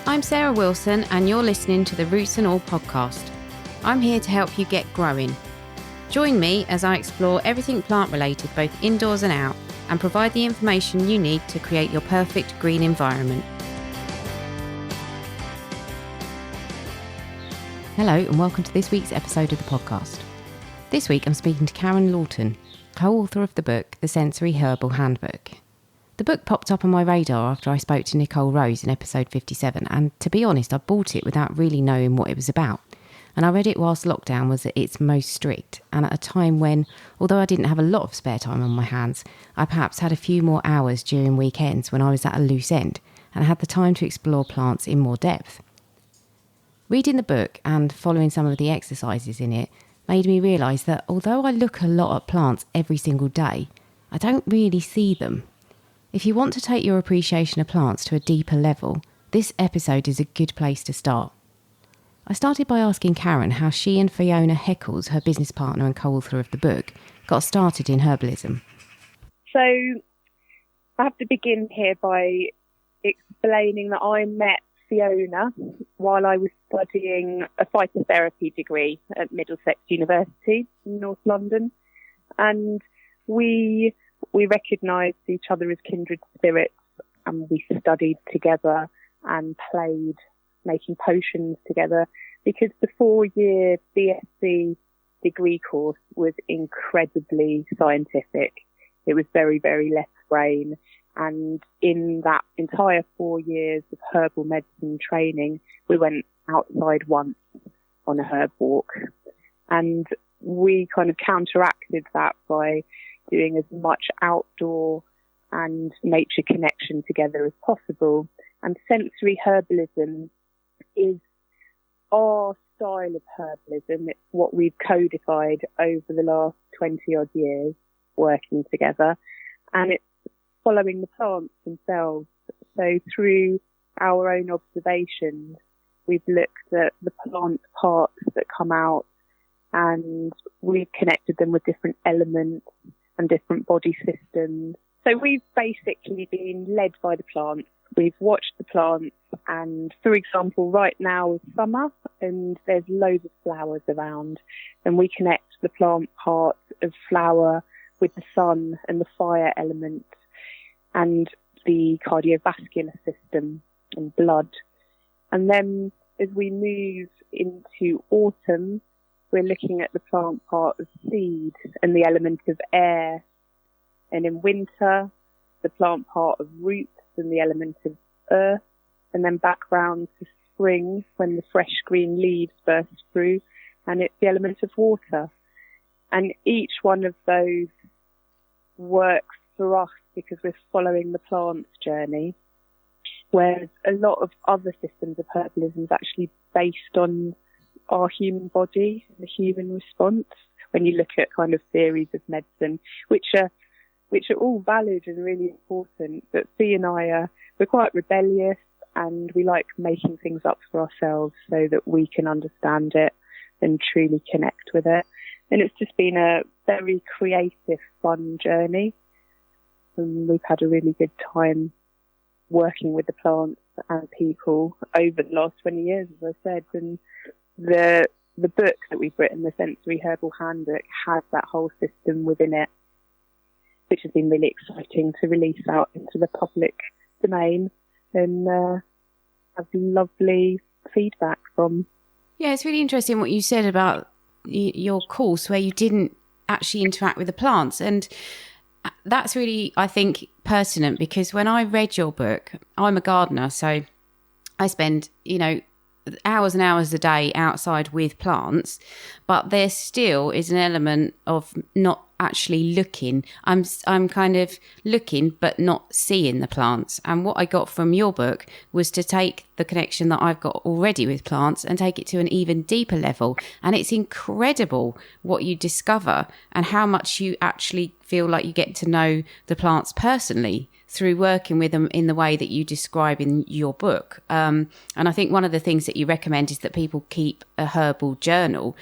I'm Sarah Wilson and you're listening to the Roots and All podcast. I'm here to help you get growing. Join me as I explore everything plant related both indoors and out and provide the information you need to create your perfect green environment. Hello and welcome to this week's episode of the podcast. This week I'm speaking to Karen Lawton, co-author of the book The Sensory Herbal Handbook. The book popped up on my radar after I spoke to Nicole Rose in episode 57, and to be honest, I bought it without really knowing what it was about. And I read it whilst lockdown was at its most strict, and at a time when, although I didn't have a lot of spare time on my hands, I perhaps had a few more hours during weekends when I was at a loose end, and had the time to explore plants in more depth. Reading the book and following some of the exercises in it made me realise that although I look a lot at plants every single day, I don't really see them. If you want to take your appreciation of plants to a deeper level, this episode is a good place to start. I started by asking Karen how she and Fiona Heckels, her business partner and co-author of the book, got started in herbalism. So I have to begin here by explaining that I met Fiona while I was studying a phytotherapy degree at Middlesex University in North London, and we recognised each other as kindred spirits, and we studied together and played making potions together because the 4-year BSc degree course was incredibly scientific. It was very, very left brain. And in that entire 4 years of herbal medicine training, we went outside once on a herb walk. And we kind of counteracted that by doing as much outdoor and nature connection together as possible. And sensory herbalism is our style of herbalism. It's what we've codified over the last 20 odd years working together. And it's following the plants themselves. So through our own observations, we've looked at the plant parts that come out and we've connected them with different elements and different body systems. So we've basically been led by the plants. We've watched the plants, and for example, right now is summer and there's loads of flowers around, and we connect the plant part of flower with the sun and the fire element and the cardiovascular system and blood. And then as we move into autumn, we're looking at the plant part of seed and the element of air. And in winter, the plant part of roots and the element of earth. And then back round to spring when the fresh green leaves burst through, and it's the element of water. And each one of those works for us because we're following the plant's journey, whereas a lot of other systems of herbalism is actually based on our human body, the human response. When you look at kind of theories of medicine, which are all valid and really important, but Fee and I we're quite rebellious and we like making things up for ourselves so that we can understand it and truly connect with it. And it's just been a very creative, fun journey. And we've had a really good time working with the plants and people over the last 20 years, as I said. And the book that we've written, the Sensory Herbal Handbook, has that whole system within it, which has been really exciting to release out into the public domain and have lovely feedback from. Yeah, it's really interesting what you said about your course where you didn't actually interact with the plants. And that's really, I think, pertinent because when I read your book, I'm a gardener, so I spend, hours and hours a day outside with plants, but there still is an element of not actually looking. I'm kind of looking but not seeing the plants. And what I got from your book was to take the connection that I've got already with plants and take it to an even deeper level. And it's incredible what you discover and how much you actually feel like you get to know the plants personally through working with them in the way that you describe in your book. And I think one of the things that you recommend is that people keep a herbal journal.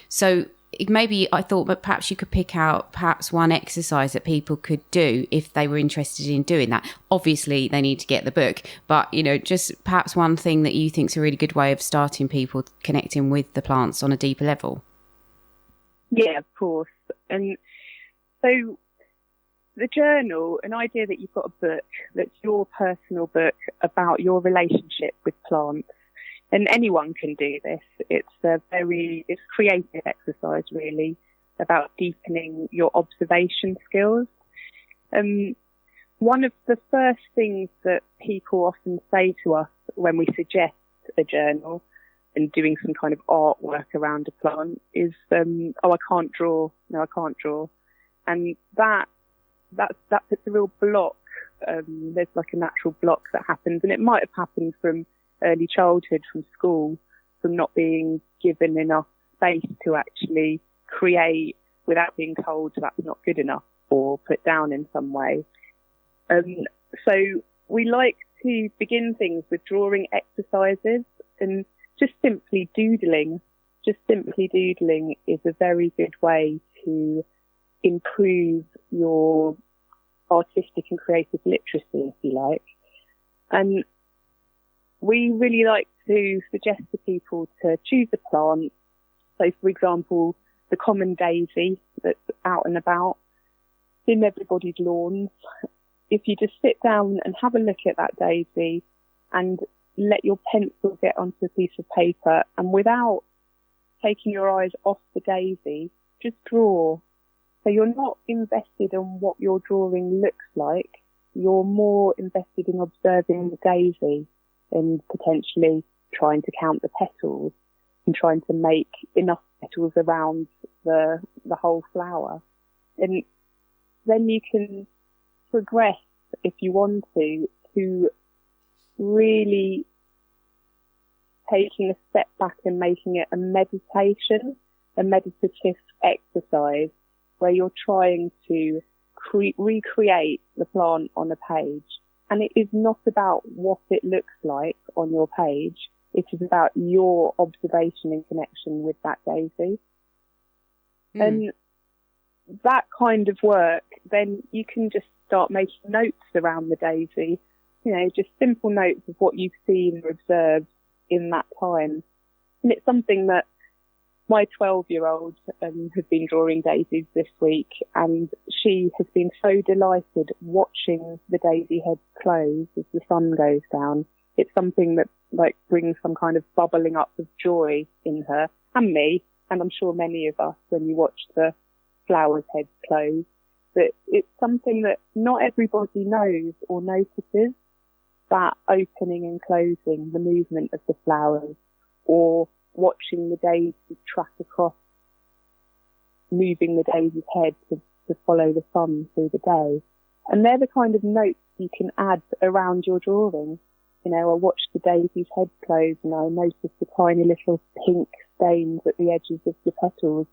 So maybe I thought that perhaps you could pick out perhaps one exercise that people could do if they were interested in doing that. Obviously, they need to get the book, but, you know, just perhaps one thing that you think is a really good way of starting people connecting with the plants on a deeper level. Yeah, of course. And so the journal, an idea that you've got a book that's your personal book about your relationship with plants. And anyone can do this. It's a creative exercise, really, about deepening your observation skills. One of the first things that people often say to us when we suggest a journal and doing some kind of artwork around a plant is, I can't draw. No, I can't draw. And that puts a real block. There's like a natural block that happens, and it might have happened from early childhood, from school, from not being given enough space to actually create without being told that's not good enough or put down in some way. So we like to begin things with drawing exercises, and just simply doodling is a very good way to improve your artistic and creative literacy, if you like. And we really like to suggest to people to choose a plant. So, for example, the common daisy that's out and about in everybody's lawns. If you just sit down and have a look at that daisy and let your pencil get onto a piece of paper, and without taking your eyes off the daisy, just draw. So you're not invested in what your drawing looks like. You're more invested in observing the daisy and potentially trying to count the petals and trying to make enough petals around the whole flower. And then you can progress, if you want to really taking a step back and making it a meditative exercise where you're trying to recreate the plant on a page. And it is not about what it looks like on your page. It is about your observation and connection with that daisy. And that kind of work, then you can just start making notes around the daisy, you know, just simple notes of what you've seen or observed in that time. And it's something that my 12-year-old has been drawing daisies this week, and she has been so delighted watching the daisy heads close as the sun goes down. It's something that like brings some kind of bubbling up of joy in her and me, and I'm sure many of us when you watch the flowers' heads close. That it's something that not everybody knows or notices, that opening and closing, the movement of the flowers, or watching the daisy track across, moving the daisy's head to follow the sun through the day. And they're the kind of notes you can add around your drawing. You know, I watched the daisy's head close and I noticed the tiny little pink stains at the edges of the petals.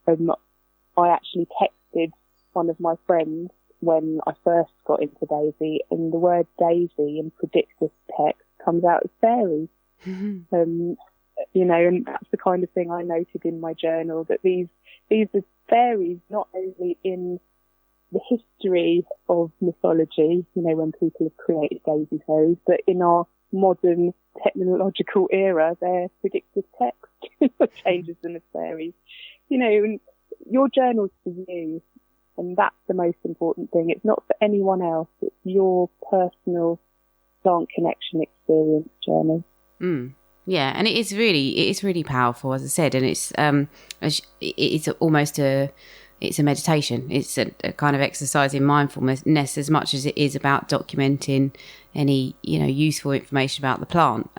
I actually texted one of my friends when I first got into daisy, and the word daisy in predictive text comes out as fairy. You know, and that's the kind of thing I noted in my journal, that these are fairies not only in the history of mythology, you know, when people have created daisy fairies, but in our modern technological era, they're predictive text that changes them as fairies. You know, and your journal's for you, and that's the most important thing. It's not for anyone else. It's your personal plant connection experience journey. Yeah, and it is really powerful, as I said, and it's almost a meditation. It's a kind of exercise in mindfulness as much as it is about documenting any, you know, useful information about the plant.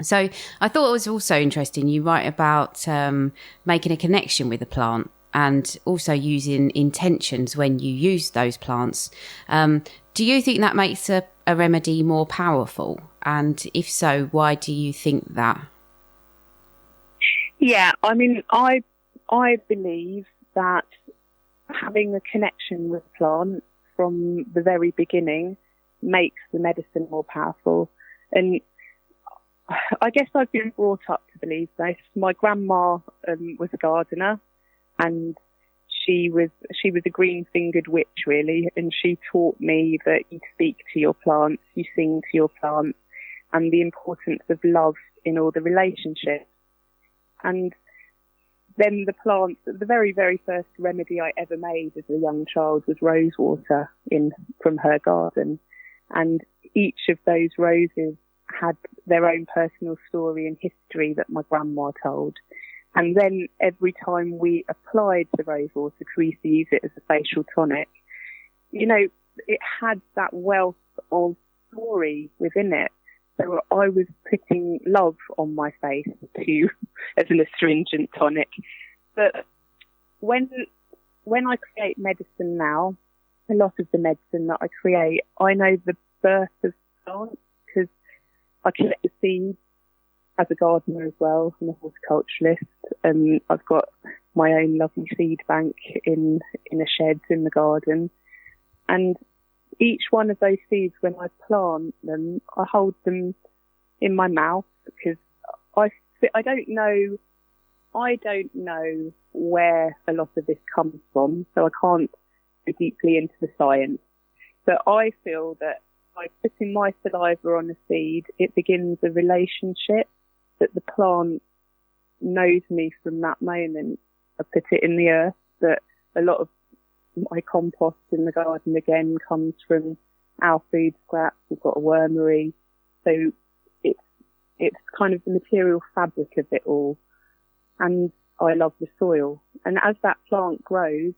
So I thought it was also interesting. You write about making a connection with the plant and also using intentions when you use those plants. Do you think that makes a remedy more powerful? And if so, why do you think that? Yeah, I mean, I believe that having a connection with the plant from the very beginning makes the medicine more powerful. And I guess I've been brought up to believe this. My grandma was a gardener, and she was a green-fingered witch, really, and she taught me that you speak to your plants, you sing to your plants, and the importance of love in all the relationships. And then the very, very first remedy I ever made as a young child was rose water from her garden. And each of those roses had their own personal story and history that my grandma told. And then every time we applied the rose water, because we used to use it as a facial tonic, it had that wealth of story within it. So I was putting love on my face as an astringent tonic. But when I create medicine now, a lot of the medicine that I create, I know the birth of plants because I collect the seeds as a gardener as well, and a horticulturalist. I've got my own lovely seed bank in a shed in the garden. And each one of those seeds, when I plant them, I hold them in my mouth because I don't know where a lot of this comes from, so I can't go deeply into the science. But I feel that by putting my saliva on a seed, it begins a relationship that the plant knows me from that moment. I put it in the earth, that a lot of my compost in the garden again comes from our food scraps. We've got a wormery, so it's kind of the material fabric of it all. And I love the soil. And as that plant grows,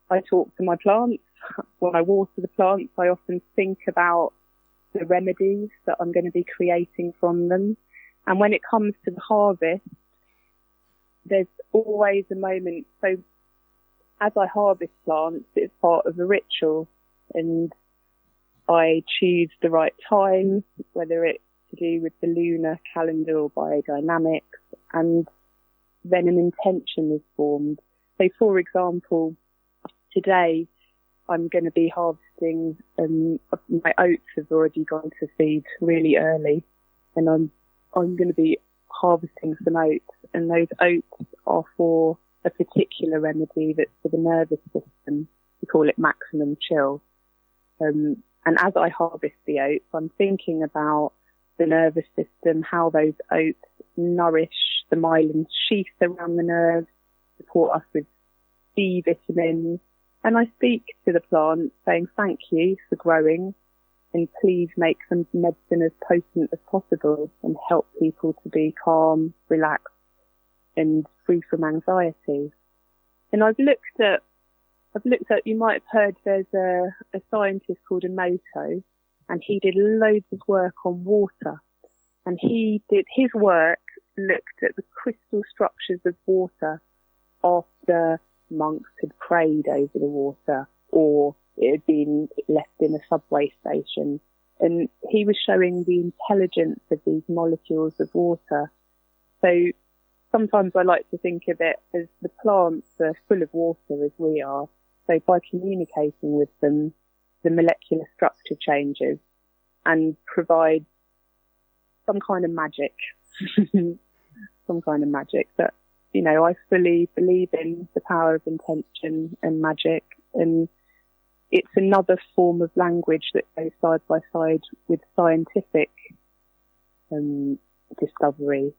I talk to my plants. When I water the plants, I often think about the remedies that I'm going to be creating from them. And when it comes to the harvest, there's always a moment. So as I harvest plants, it's part of a ritual, and I choose the right time, whether it's to do with the lunar calendar or biodynamics, and then an intention is formed. So, for example, today I'm going to be harvesting, my oats have already gone to seed really early, and I'm going to be harvesting some oats, and those oats are for a particular remedy that's for the nervous system. We call it maximum chill. And as I harvest the oats, I'm thinking about the nervous system, how those oats nourish the myelin sheath around the nerves, support us with B vitamins. And I speak to the plant saying, thank you for growing, and please make some medicine as potent as possible and help people to be calm, relaxed, and free from anxiety. And I've looked at, you might have heard there's a scientist called Emoto, and he did loads of work on water. And his work looked at the crystal structures of water after monks had prayed over the water, or it had been left in a subway station. And he was showing the intelligence of these molecules of water. So sometimes I like to think of it as the plants are full of water as we are. So by communicating with them, the molecular structure changes and provides some kind of magic. Some kind of magic that, I fully believe in the power of intention and magic. And it's another form of language that goes side by side with scientific discovery,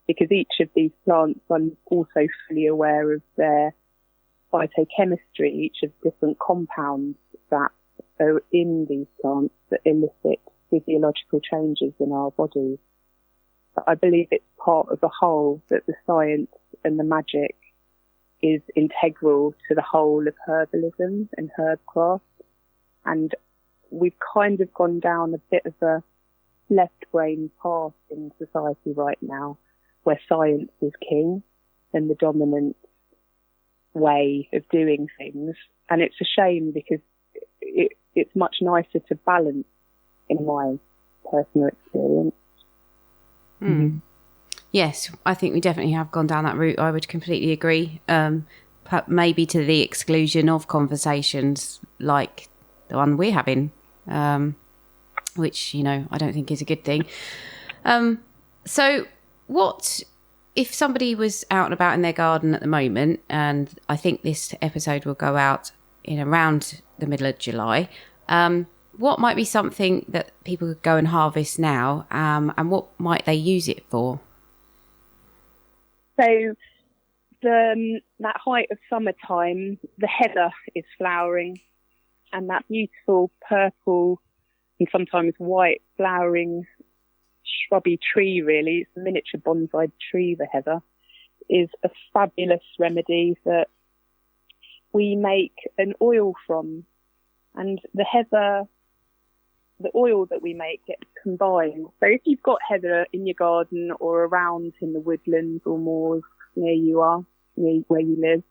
because each of these plants, I'm also fully aware of their phytochemistry, each of different compounds that are in these plants that elicit physiological changes in our bodies. But I believe it's part of a whole, that the science and the magic is integral to the whole of herbalism and herbcraft. And we've kind of gone down a bit of a left-brain path in society right now, where science is king and the dominant way of doing things. And it's a shame, because it's much nicer to balance, in my personal experience. Mm. Yes, I think we definitely have gone down that route. I would completely agree. Maybe to the exclusion of conversations like the one we're having, which, I don't think is a good thing. So what if somebody was out and about in their garden at the moment, and I think this episode will go out in around the middle of July, what might be something that people could go and harvest now, and what might they use it for? So that height of summertime, the heather is flowering, and that beautiful purple and sometimes white flowering shrubby tree, really, it's a miniature bonsai tree, the heather, is a fabulous remedy that we make an oil from. And the heather, the oil that we make gets combined. So if you've got heather in your garden or around in the woodlands or moors near where you live,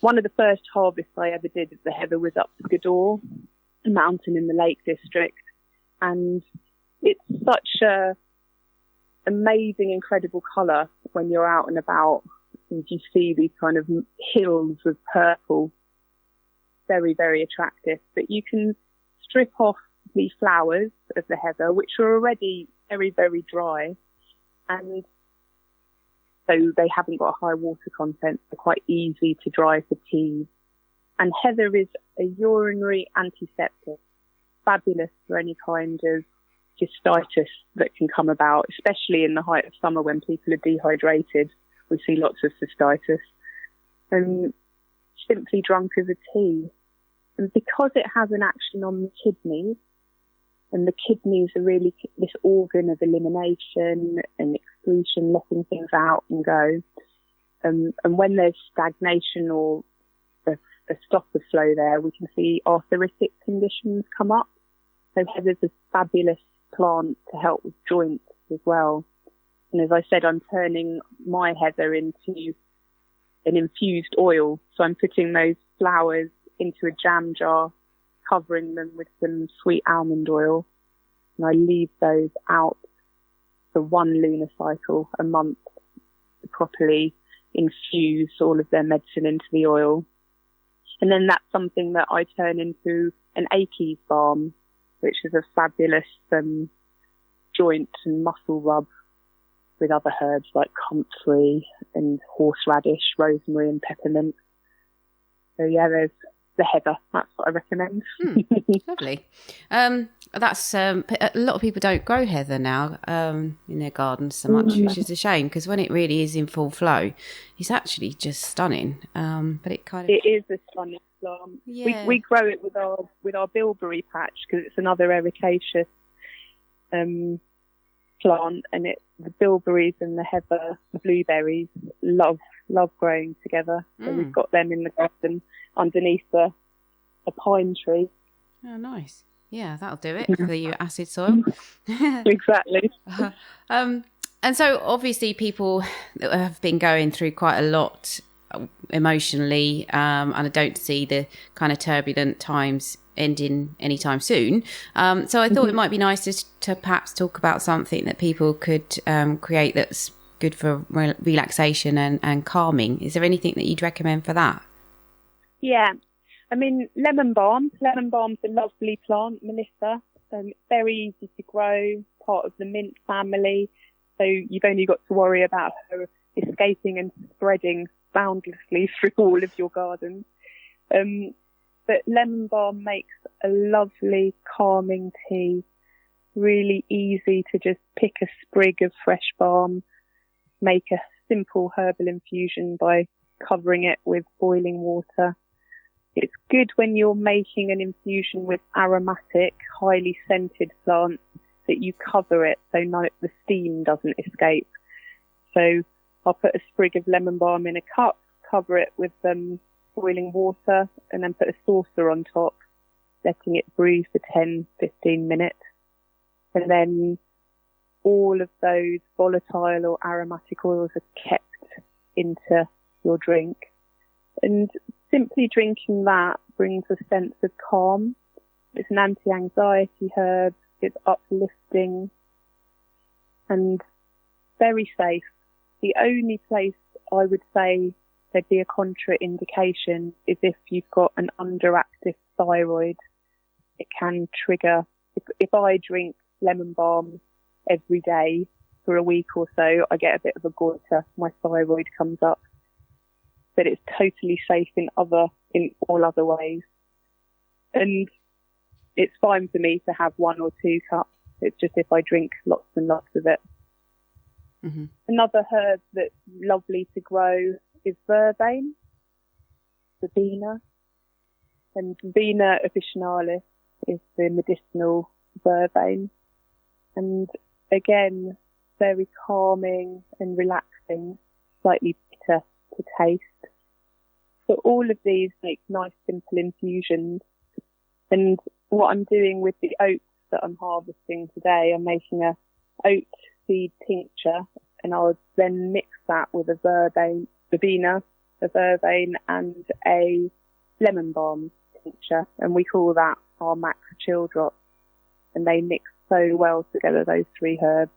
one of the first harvests I ever did of the heather was up to Skiddaw, a mountain in the Lake District. And it's such a amazing, incredible colour when you're out and about and you see these kind of hills of purple. Very, very attractive. But you can strip off the flowers of the heather, which are already very, very dry, and so they haven't got a high water content. They're quite easy to dry for tea. And heather is a urinary antiseptic, fabulous for any kind of cystitis that can come about, especially in the height of summer when people are dehydrated. We see lots of cystitis. And simply drunk as a tea. And because it has an action on the kidneys, and the kidneys are really this organ of elimination and excretion, letting things out and go. And when there's stagnation or a stop of flow there, we can see arthritic conditions come up. So heather's a fabulous plant to help with joints as well. And as I said, I'm turning my heather into an infused oil. So I'm putting those flowers into a jam jar, covering them with some sweet almond oil. And I leave those out for one lunar cycle a month to properly infuse all of their medicine into the oil. And then that's something that I turn into an Heckels balm, which is a fabulous joint and muscle rub with other herbs like comfrey and horseradish, rosemary and peppermint. So yeah, there's the heather. That's what I recommend. Lovely. That's a lot of people don't grow heather now in their gardens so much, which is a shame, because when it really is in full flow, it's actually just stunning. But it is a stunning plant. Yeah. We grow it with our bilberry patch because it's another ericaceous plant, and the bilberries and the heather, the blueberries, love growing together. So we've got them in the garden underneath a pine tree. Oh, nice. Yeah, that'll do it for your acid soil. Exactly. And so obviously people have been going through quite a lot emotionally, and I don't see the kind of turbulent times ending anytime soon. So I thought it might be nice to perhaps talk about something that people could create that's good for relaxation and calming. Is there anything that you'd recommend for that? Yeah. I mean, lemon balm. Lemon balm's a lovely plant, Melissa. It's very easy to grow, part of the mint family. So you've only got to worry about her escaping and spreading boundlessly through all of your gardens. But lemon balm makes a lovely calming tea. Really easy to just pick a sprig of fresh balm, make a simple herbal infusion by covering it with boiling water. It's good when you're making an infusion with aromatic, highly scented plants that you cover it so the steam doesn't escape. So I'll put a sprig of lemon balm in a cup, cover it with boiling water, and then put a saucer on top, letting it brew for 10-15 minutes. And then all of those volatile or aromatic oils are kept into your drink. And simply drinking that brings a sense of calm. It's an anti-anxiety herb. It's uplifting and very safe. The only place I would say there'd be a contraindication is if you've got an underactive thyroid. It can trigger. If I drink lemon balm every day, for a week or so, I get a bit of a goiter. My thyroid comes up, but it's totally safe in all other ways. And it's fine for me to have 1 or 2 cups. It's just if I drink lots and lots of it. Mm-hmm. Another herb that's lovely to grow is vervain, verbena. And verbena officinalis is the medicinal vervain. And again, very calming and relaxing, slightly bitter to taste. So all of these make nice, simple infusions. And what I'm doing with the oats that I'm harvesting today, I'm making a oat seed tincture, and I'll then mix that with a verbena, a vervain, and a lemon balm tincture, and we call that our max chill drops. And they mix so well together, those 3 herbs,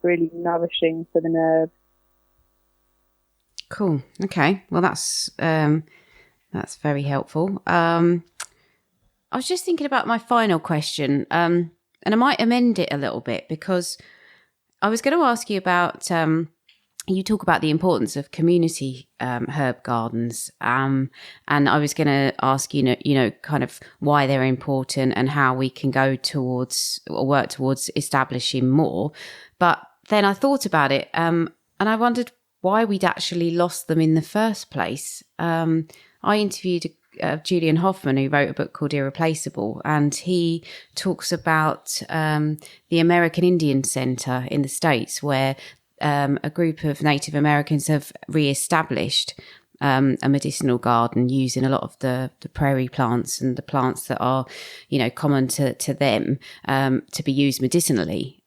really nourishing for the nerves. Cool. Okay. Well, that's very helpful. I was just thinking about my final question, and I might amend it a little bit, because I was going to ask you about, you talk about the importance of community herb gardens, and I was going to ask you know, kind of why they're important and how we can go towards or work towards establishing more. But then I thought about it, and I wondered why we'd actually lost them in the first place. I interviewed Julian Hoffman, who wrote a book called Irreplaceable, and he talks about the American Indian Center in the States, where a group of Native Americans have re-established a medicinal garden using a lot of the prairie plants and the plants that are, you know, common to them to be used medicinally.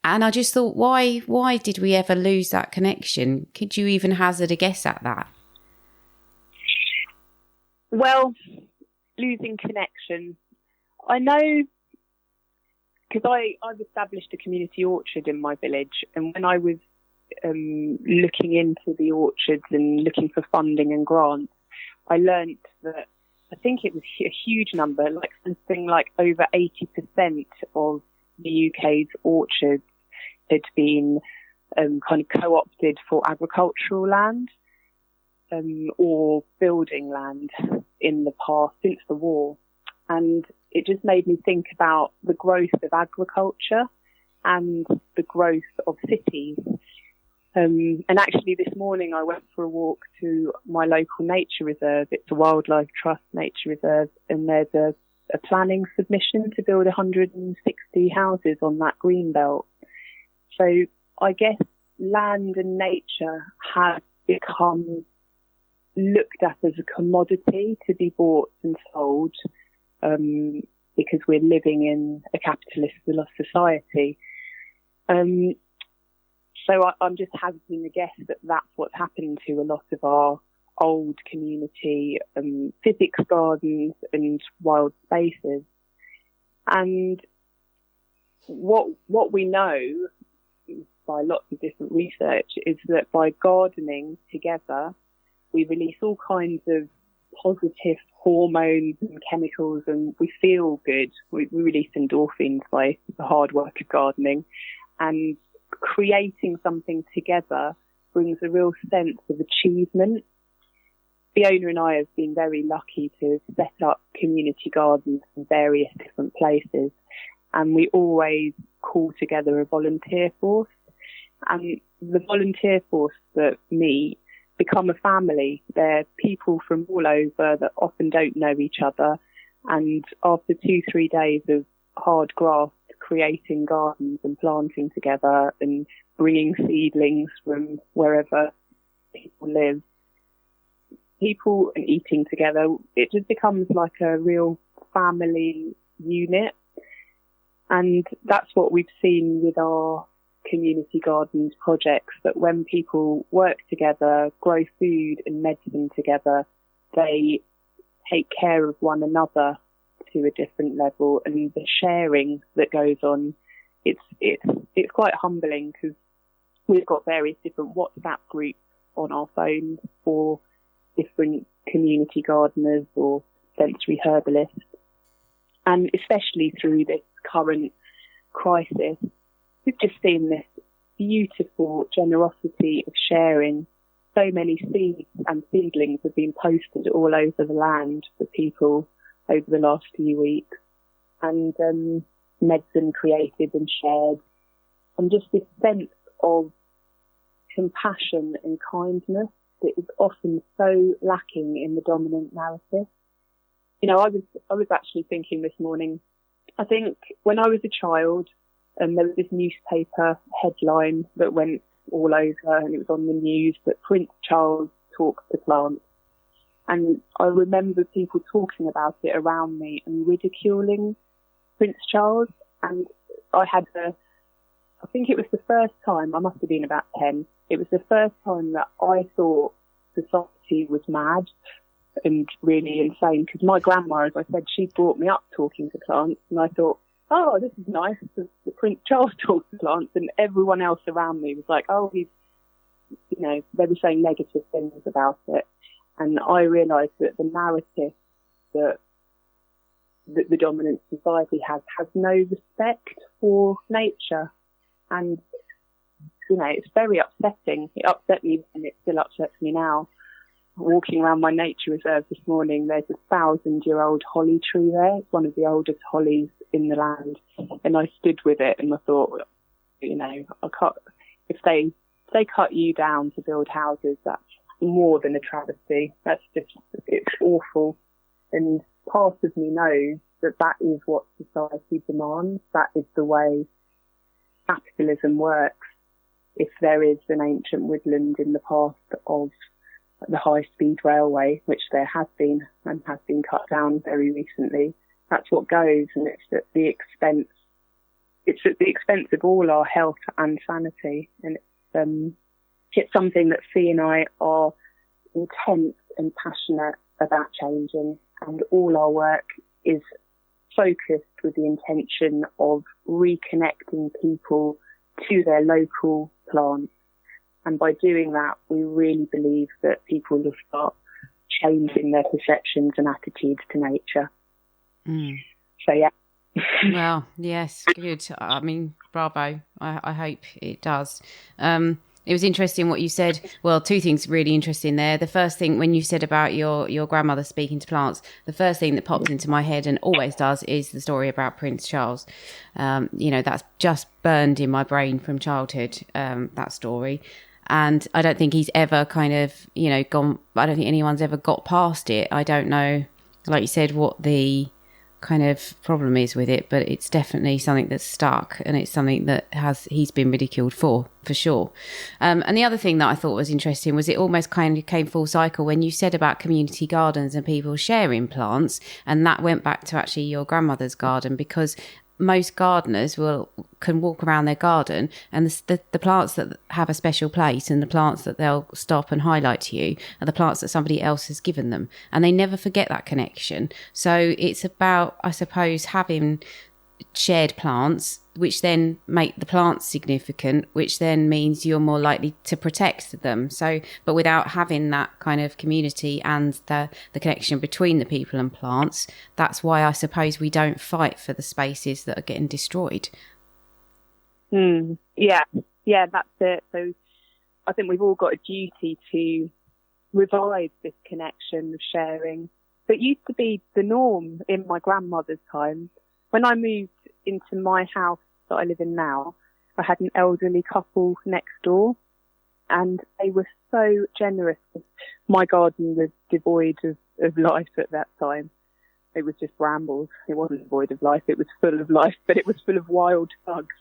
And I just thought, why did we ever lose that connection? Could you even hazard a guess at that? Well, losing connection. I know, because I've established a community orchard in my village, and when I was looking into the orchards and looking for funding and grants, I learnt that I think it was a huge number, like something like over 80% of the UK's orchards had been kind of co-opted for agricultural land or building land in the past, since the war. And it just made me think about the growth of agriculture and the growth of cities. And actually this morning I went for a walk to my local nature reserve. It's a Wildlife Trust nature reserve, and there's a planning submission to build 160 houses on that green belt. So I guess land and nature have become looked at as a commodity to be bought and sold, because we're living in a capitalist society. So I'm just hazarding a guess that that's what's happened to a lot of our old community physics gardens and wild spaces. And what we know by lots of different research is that by gardening together, we release all kinds of positive hormones and chemicals, and we feel good. We release endorphins by the hard work of gardening, and creating something together brings a real sense of achievement. Fiona and I have been very lucky to set up community gardens in various different places, and we always call together a volunteer force, and the volunteer force that meet become a family. They're people from all over that often don't know each other, and after 2-3 days of hard graft, creating gardens and planting together and bringing seedlings from wherever people live, people and eating together, it just becomes like a real family unit. And that's what we've seen with our community gardens projects, that when people work together, grow food and medicine together, they take care of one another to a different level, and the sharing that goes on, it's quite humbling, because we've got various different WhatsApp groups on our phones for different community gardeners or sensory herbalists, and especially through this current crisis, we've just seen this beautiful generosity of sharing. So many seeds and seedlings have been posted all over the land for people over the last few weeks, and medicine created and shared, and just this sense of compassion and kindness that is often so lacking in the dominant narrative. You know, I was actually thinking this morning, I think when I was a child, there was this newspaper headline that went all over, and it was on the news, that Prince Charles talks to plants. And I remember people talking about it around me and ridiculing Prince Charles. And I think it was the first time, I must have been about 10, it was the first time that I thought society was mad and really insane. Because my grandma, as I said, she brought me up talking to plants, and I thought, oh, this is nice, the Prince Charles talks to plants, and everyone else around me was like, oh, he's, you know, they were saying negative things about it. And I realised that the narrative that the dominant society has no respect for nature. And, you know, it's very upsetting. It upset me and it still upsets me now. Walking around my nature reserve this morning, there's a 1,000-year-old holly tree there. It's one of the oldest hollies in the land. And I stood with it and I thought, you know, if they cut you down to build houses, that's more than a travesty. It's awful. And part of me knows that is what society demands. That is the way capitalism works. If there is an ancient woodland in the path of the high-speed railway, which there has been and has been cut down very recently, that's what goes, and it's at the expense. It's at the expense of all our health and sanity, and it's something that Fee and I are intense and passionate about changing, and all our work is focused with the intention of reconnecting people to their local plants. And by doing that, we really believe that people will start changing their perceptions and attitudes to nature. So, yeah. Well, yes, good. I mean, bravo. I hope it does. It was interesting what you said. Well, two things really interesting there. The first thing, when you said about your grandmother speaking to plants, the first thing that popped into my head and always does is the story about Prince Charles. You know, that's just burned in my brain from childhood, that story. And I don't think he's ever kind of, you know, I don't think anyone's ever got past it. I don't know, like you said, what the kind of problem is with it, but it's definitely something that's stuck, and it's something that he's been ridiculed for sure. And the other thing that I thought was interesting was it almost kind of came full cycle when you said about community gardens and people sharing plants, and that went back to actually your grandmother's garden, because most gardeners can walk around their garden, and the plants that have a special place and the plants that they'll stop and highlight to you are the plants that somebody else has given them, and they never forget that connection. So it's about, I suppose, having shared plants, which then make the plants significant, which then means you're more likely to protect them. So, but without having that kind of community and the connection between the people and plants, that's why I suppose we don't fight for the spaces that are getting destroyed. Yeah, that's it. So I think we've all got a duty to revive this connection of sharing that used to be the norm in my grandmother's time. When I moved into my house that I live in now, I had an elderly couple next door, and they were so generous. My garden was devoid of life at that time. It was just brambles. It wasn't devoid of life. It was full of life, but it was full of wild bugs.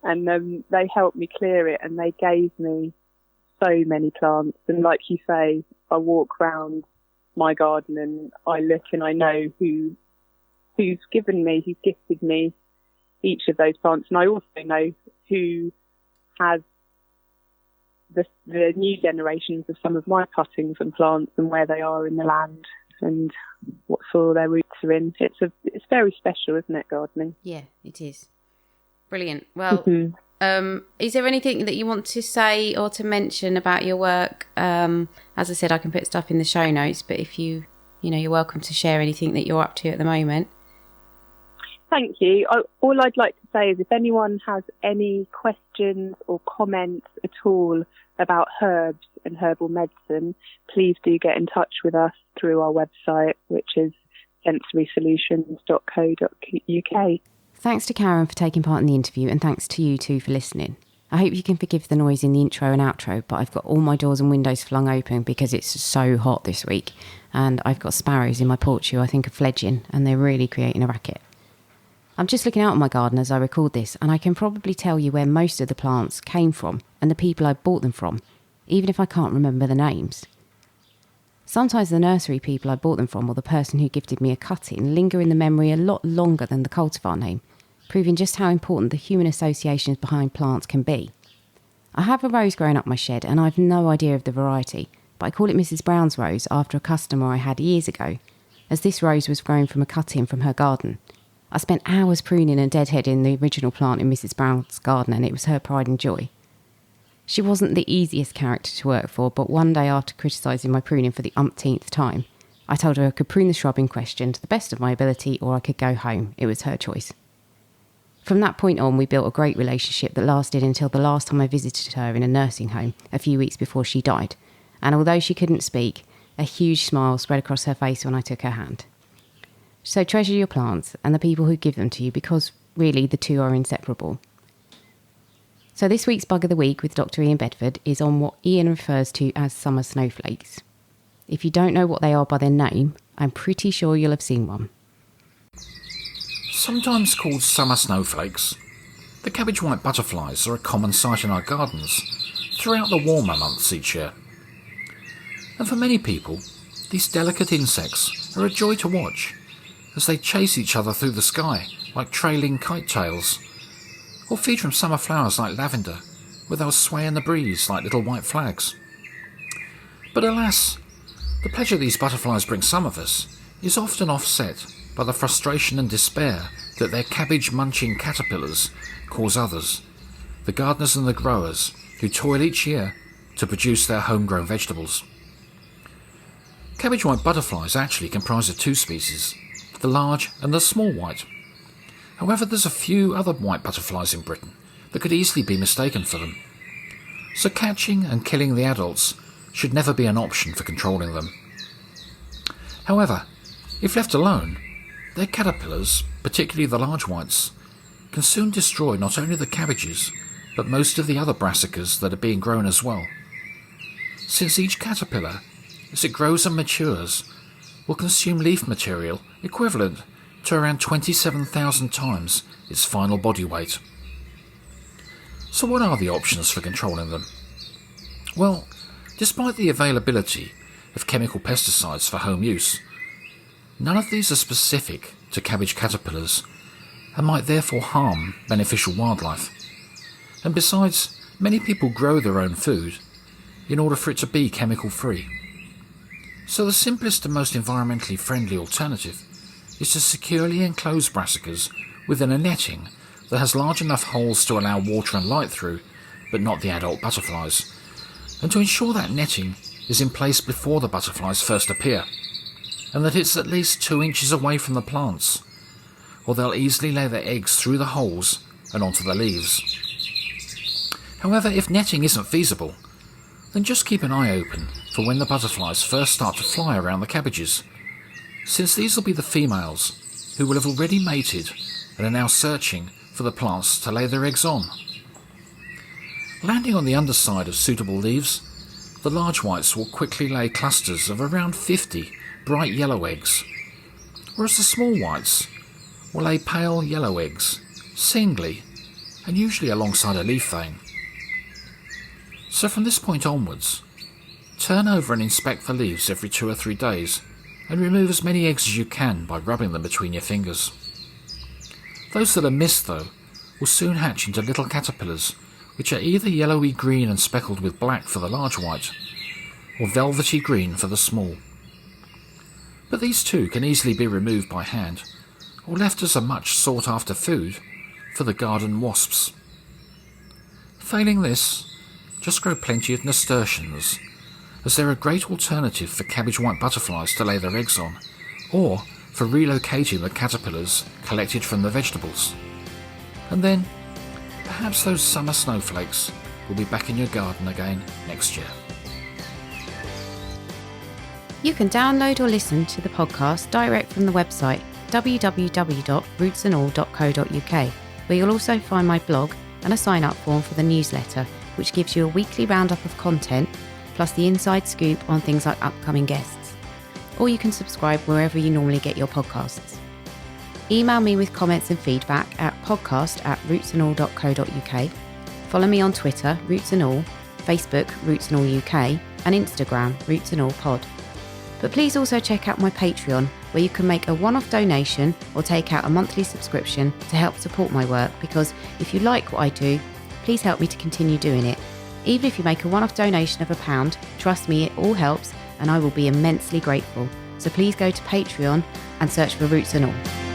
And they helped me clear it, and they gave me so many plants. And like you say, I walk around my garden and I look and I know who's gifted me each of those plants. And I also know who has the new generations of some of my cuttings and plants and where they are in the land and what soil their roots are in. It's very special, isn't it, gardening? Yeah, it is. Brilliant. Well, is there anything that you want to say or to mention about your work? As I said, I can put stuff in the show notes, but if you're welcome to share anything that you're up to at the moment. Thank you. All I'd like to say is if anyone has any questions or comments at all about herbs and herbal medicine, please do get in touch with us through our website, which is sensorysolutions.co.uk. Thanks to Karen for taking part in the interview, and thanks to you too for listening. I hope you can forgive the noise in the intro and outro, but I've got all my doors and windows flung open because it's so hot this week, and I've got sparrows in my porch who I think are fledging, and they're really creating a racket. I'm just looking out at my garden as I record this, and I can probably tell you where most of the plants came from and the people I bought them from, even if I can't remember the names. Sometimes the nursery people I bought them from or the person who gifted me a cutting linger in the memory a lot longer than the cultivar name, proving just how important the human associations behind plants can be. I have a rose growing up my shed and I've no idea of the variety, but I call it Mrs. Brown's rose after a customer I had years ago, as this rose was grown from a cut-in from her garden. I spent hours pruning and deadheading the original plant in Mrs. Brown's garden, and it was her pride and joy. She wasn't the easiest character to work for, but one day after criticising my pruning for the umpteenth time, I told her I could prune the shrub in question to the best of my ability or I could go home. It was her choice. From that point on, we built a great relationship that lasted until the last time I visited her in a nursing home a few weeks before she died, and although she couldn't speak, a huge smile spread across her face when I took her hand. So treasure your plants and the people who give them to you, because really the two are inseparable. So this week's Bug of the Week with Dr. Ian Bedford is on what Ian refers to as summer snowflakes. If you don't know what they are by their name, I'm pretty sure you'll have seen one. Sometimes called summer snowflakes, the cabbage white butterflies are a common sight in our gardens throughout the warmer months each year. And for many people, these delicate insects are a joy to watch as they chase each other through the sky like trailing kite tails, or feed from summer flowers like lavender, where they'll sway in the breeze like little white flags. But alas, the pleasure these butterflies bring some of us is often offset by the frustration and despair that their cabbage-munching caterpillars cause others, the gardeners and the growers who toil each year to produce their homegrown vegetables. Cabbage white butterflies actually comprise of two species, the large and the small white. However, there's a few other white butterflies in Britain that could easily be mistaken for them. So catching and killing the adults should never be an option for controlling them. However, if left alone, their caterpillars, particularly the large whites, can soon destroy not only the cabbages, but most of the other brassicas that are being grown as well. Since each caterpillar, as it grows and matures, will consume leaf material equivalent to around 27,000 times its final body weight. So what are the options for controlling them? Well, despite the availability of chemical pesticides for home use, none of these are specific to cabbage caterpillars and might therefore harm beneficial wildlife. And besides, many people grow their own food in order for it to be chemical-free. So the simplest and most environmentally friendly alternative is to securely enclose brassicas within a netting that has large enough holes to allow water and light through, but not the adult butterflies, and to ensure that netting is in place before the butterflies first appear, and that it's at least 2 inches away from the plants, or they'll easily lay their eggs through the holes and onto the leaves. However, if netting isn't feasible, then just keep an eye open for when the butterflies first start to fly around the cabbages, since these will be the females who will have already mated and are now searching for the plants to lay their eggs on. Landing on the underside of suitable leaves, the large whites will quickly lay clusters of around 50 bright yellow eggs, whereas the small whites will lay pale yellow eggs, singly, and usually alongside a leaf vein. So from this point onwards, turn over and inspect the leaves every 2 or 3 days, and remove as many eggs as you can by rubbing them between your fingers. Those that are missed, though, will soon hatch into little caterpillars, which are either yellowy green and speckled with black for the large white, or velvety green for the small. But these too can easily be removed by hand, or left as a much sought after food for the garden wasps. Failing this, just grow plenty of nasturtiums, as they're a great alternative for cabbage white butterflies to lay their eggs on, or for relocating the caterpillars collected from the vegetables. And then, perhaps those summer snowflakes will be back in your garden again next year. You can download or listen to the podcast direct from the website www.rootsandall.co.uk, where you'll also find my blog and a sign-up form for the newsletter, which gives you a weekly roundup of content, plus the inside scoop on things like upcoming guests. Or you can subscribe wherever you normally get your podcasts. Email me with comments and feedback at podcast@rootsandall.co.uk. Follow me on Twitter, Roots and All, Facebook, Roots and All UK, and Instagram, Roots and All Pod. But please also check out my Patreon, where you can make a one-off donation or take out a monthly subscription to help support my work, because if you like what I do, please help me to continue doing it. Even if you make a one-off donation of £1, trust me, it all helps and I will be immensely grateful. So please go to Patreon and search for Roots and All.